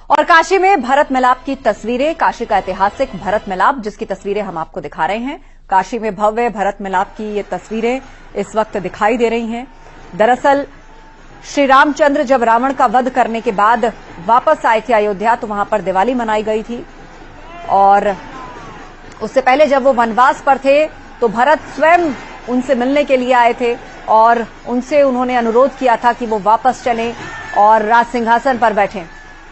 और काशी में भरत मिलाप की तस्वीरें, काशी का ऐतिहासिक भरत मिलाप जिसकी तस्वीरें हम आपको दिखा रहे हैं। काशी में भव्य भरत मिलाप की ये तस्वीरें इस वक्त दिखाई दे रही हैं। दरअसल श्री रामचंद्र जब रावण का वध करने के बाद वापस आए थे अयोध्या तो वहां पर दिवाली मनाई गई थी और उससे पहले जब वो वनवास पर थे तो भरत स्वयं उनसे मिलने के लिए आए थे और उनसे उन्होंने अनुरोध किया था कि वो वापस चलें और राज सिंहासन पर बैठें।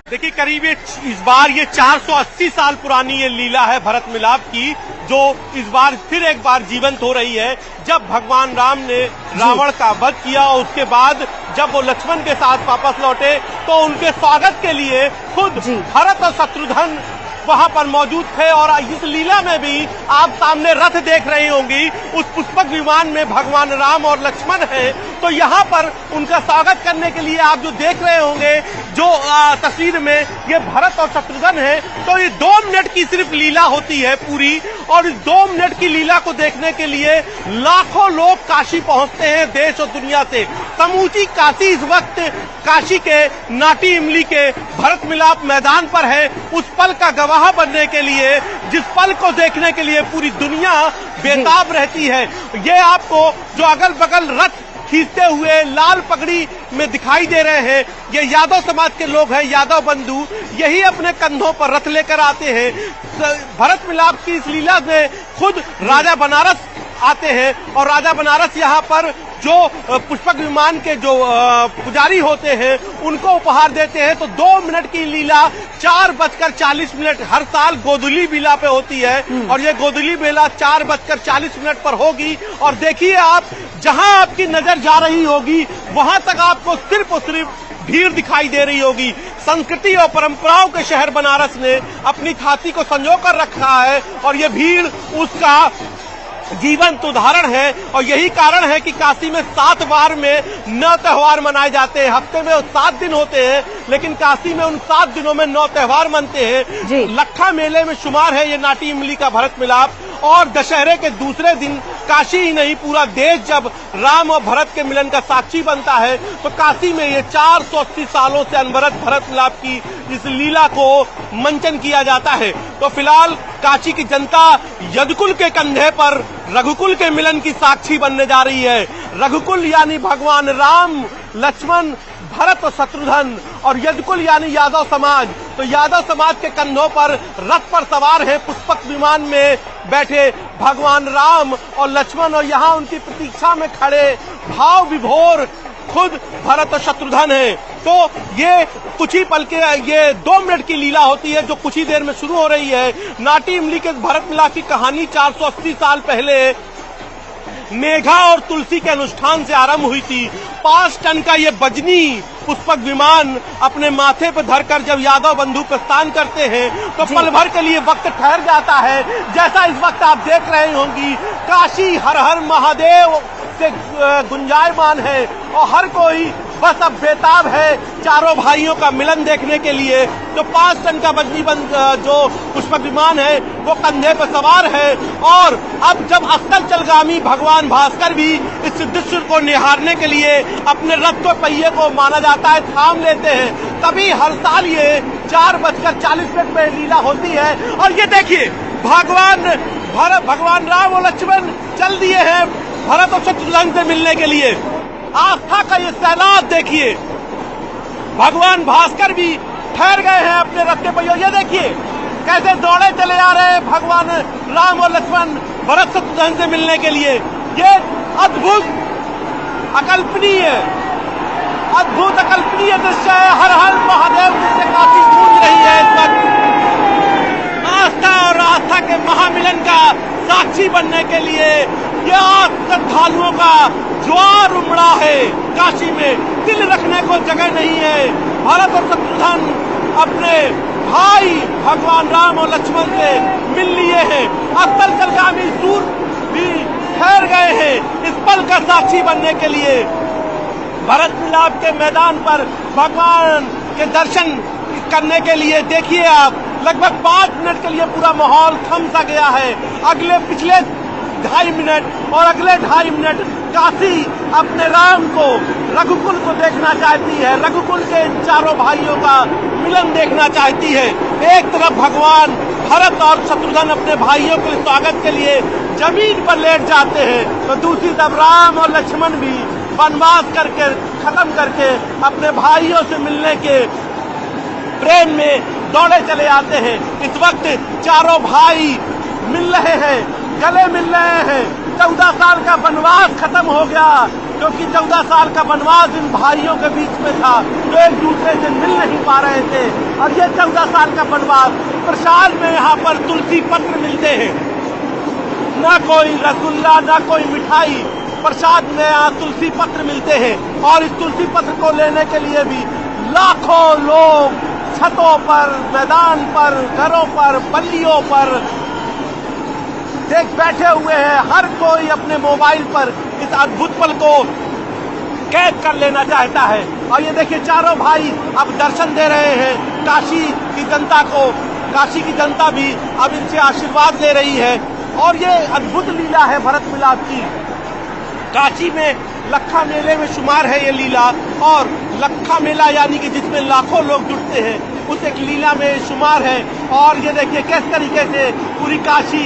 देखिए करीब इस बार ये 480 साल पुरानी ये लीला है भरत मिलाप की, जो इस बार फिर एक बार जीवंत हो रही है। जब भगवान राम ने रावण का वध किया और उसके बाद जब वो लक्ष्मण के साथ वापस लौटे तो उनके स्वागत के लिए खुद भरत और शत्रुघ्न वहां पर मौजूद थे। और इस लीला में भी आप सामने रथ देख रही होंगी, उस पुष्पक विमान में भगवान राम और लक्ष्मण हैं। तो यहाँ पर उनका स्वागत करने के लिए आप जो देख रहे होंगे जो तस्वीर में ये भरत और शत्रुघ्न है, तो ये 2 मिनट की सिर्फ लीला होती है पूरी। और इस 2 मिनट की लीला को देखने के लिए लाखों लोग काशी पहुंचते हैं देश और दुनिया से। समूची काशी इस वक्त काशी के नाटी इमली के भरत मिलाप मैदान पर है, उस पल का गवाह बनने के लिए, जिस पल को देखने के लिए पूरी दुनिया बेताब रहती है। ये आपको जो अगल बगल रथ खींचते हुए लाल पगड़ी में दिखाई दे रहे हैं, ये यादव समाज के लोग हैं, यादव बंधु, यही अपने कंधों पर रथ लेकर आते हैं। भरत मिलाप की इस लीला में खुद राजा बनारस आते हैं और राजा बनारस यहाँ पर जो पुष्पक विमान के जो पुजारी होते हैं उनको उपहार देते हैं। तो 2 मिनट की लीला 4:40 हर साल गोधुली बेला पे होती है और ये गोधुली बेला 4:40 पर होगी। और देखिए आप जहां आपकी नजर जा रही होगी वहां तक आपको सिर्फ और सिर्फ भीड़ दिखाई दे रही होगी। संस्कृति और परंपराओं के शहर बनारस ने अपनी छाती को संजो कर रखा है और ये भीड़ उसका जीवंत उदाहरण है। और यही कारण है कि काशी में 7 बार में 9 त्योहार मनाए जाते हैं। हफ्ते में 7 दिन होते हैं लेकिन काशी में उन 7 दिनों में 9 त्योहार मनते हैं। लखा मेले में शुमार है ये नाटी इमली का भरत मिलाप। और दशहरे के दूसरे दिन काशी ही नहीं पूरा देश जब राम और भरत के मिलन का साक्षी बनता है तो काशी में ये 480 सालों से अनवरत भरत मिलाप की इस लीला को मंचन किया जाता है। तो फिलहाल काशी की जनता यदुकुल के कंधे पर रघुकुल के मिलन की साक्षी बनने जा रही है। रघुकुल यानी भगवान राम, लक्ष्मण, भरत और शत्रुघ्न, और यदुकुल यानी यादव समाज। तो यादव समाज के कंधों पर रथ पर सवार है, पुष्पक विमान में बैठे भगवान राम और लक्ष्मण, और यहाँ उनकी प्रतीक्षा में खड़े भाव विभोर खुद भरत और शत्रुघ्न है। तो ये कुछ ही पल के ये 2 मिनट की लीला होती है जो कुछ ही देर में शुरू हो रही है। नाटी इमली के भरत मिलाप की कहानी 480 साल पहले मेघा और तुलसी के अनुष्ठान से आरंभ हुई थी। 5 टन का ये बजनी पुष्पक विमान अपने माथे पर धरकर जब यादव बंधु प्रस्थान करते हैं तो पल भर के लिए वक्त ठहर जाता है। जैसा इस वक्त आप देख रहे होंगी काशी हर हर महादेव से गुंजायमान है और हर कोई बस अब बेताब है चारों भाइयों का मिलन देखने के लिए। तो 5 टन का बजनीबंद जो पुष्पक विमान है वो कंधे पर सवार है। और अब जब अस्ताचलगामी भगवान भास्कर भी इस सिद्धेश्वर को निहारने के लिए अपने रथ के पहिए को माना जाता है थाम लेते हैं, तभी हर साल ये 4:40 पे लीला होती है। और ये देखिए भगवान राम और लक्ष्मण चल दिए हैं भरत और शत्रुघ्न से मिलने के लिए। आस्था का ये सैलाब देखिए, भगवान भास्कर भी ठहर गए हैं अपने रथ के पहियों। ये देखिए कैसे दौड़े चले आ रहे हैं भगवान राम और लक्ष्मण भरत शत्रुघ्न से मिलने के लिए। ये अद्भुत अकल्पनीय दृश्य है। हर हर महादेव जिससे काफी गूंज रही है इस वक्त। आस्था और आस्था के महामिलन का साक्षी बनने के लिए यह श्रद्धालुओं का ज्वार उमड़ा है। काशी में दिल रखने को जगह नहीं है। भरत और शत्रुघ्न अपने भाई भगवान राम और लक्ष्मण से मिल लिए हैं। अस्ताचलगामी सूर्य भी ठहर गए हैं इस पल का साक्षी बनने के लिए। भरत मिलाप के मैदान पर भगवान के दर्शन करने के लिए देखिए आप लगभग 5 मिनट के लिए पूरा माहौल थम सा गया है। पिछले 2.5 मिनट और अगले 2.5 मिनट काशी अपने राम को, रघुकुल को देखना चाहती है, रघुकुल के इन चारों भाइयों का मिलन देखना चाहती है। एक तरफ भगवान भरत और शत्रुघ्न अपने भाइयों के स्वागत के लिए जमीन पर लेट जाते हैं, तो दूसरी तरफ राम और लक्ष्मण भी वनवास करके खत्म करके अपने भाइयों से मिलने के प्रेम में दौड़े चले आते हैं। इस वक्त चारों भाई मिल रहे हैं, गले मिल रहे हैं। 14 साल का वनवास खत्म हो गया, क्योंकि 14 साल का वनवास इन भाइयों के बीच में था जो एक दूसरे से मिल नहीं पा रहे थे। और ये 14 साल का वनवास, प्रसाद में यहाँ पर तुलसी पत्र मिलते हैं, ना कोई रसगुल्ला ना कोई मिठाई, प्रसाद में यहाँ तुलसी पत्र मिलते हैं। और इस तुलसी पत्र को लेने के लिए भी लाखों लोग छतों पर, मैदान पर, घरों पर, बल्लियों पर देख बैठे हुए हैं। हर कोई अपने मोबाइल पर इस अद्भुत पल को कैद कर लेना चाहता है। और ये देखिए चारों भाई अब दर्शन दे रहे हैं काशी की जनता को। काशी की जनता भी अब इनसे आशीर्वाद ले रही है। और ये अद्भुत लीला है भरत मिलाप की। काशी में लखा मेले में शुमार है ये लीला, और लखा मेला यानी कि जिसमें लाखों लोग जुटते हैं, उस एक लीला में शुमार है। और ये देखिए किस तरीके से पूरी काशी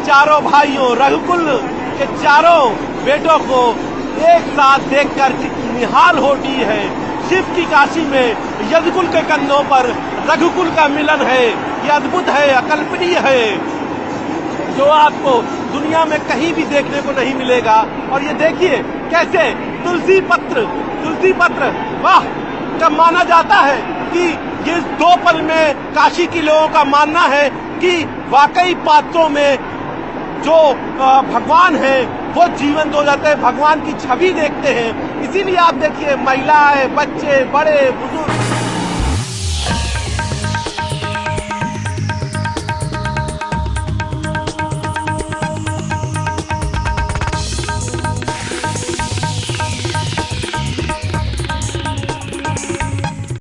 चारों भाइयों, रघुकुल के चारों बेटों को एक साथ देखकर कितनी निहाल होती है। शिव की काशी में यदुकुल के कंधों पर रघुकुल का मिलन है। ये अद्भुत है, अकल्पनीय है, जो आपको दुनिया में कहीं भी देखने को नहीं मिलेगा। और ये देखिए कैसे तुलसी पत्र वाह, कब माना जाता है कि ये 2 पल में काशी के लोगों का मानना है कि वाकई पात्रों में जो भगवान है वो जीवंत हो जाते हैं, भगवान की छवि देखते हैं। इसीलिए आप देखिए महिलाएं, बच्चे, बड़े, बुजुर्ग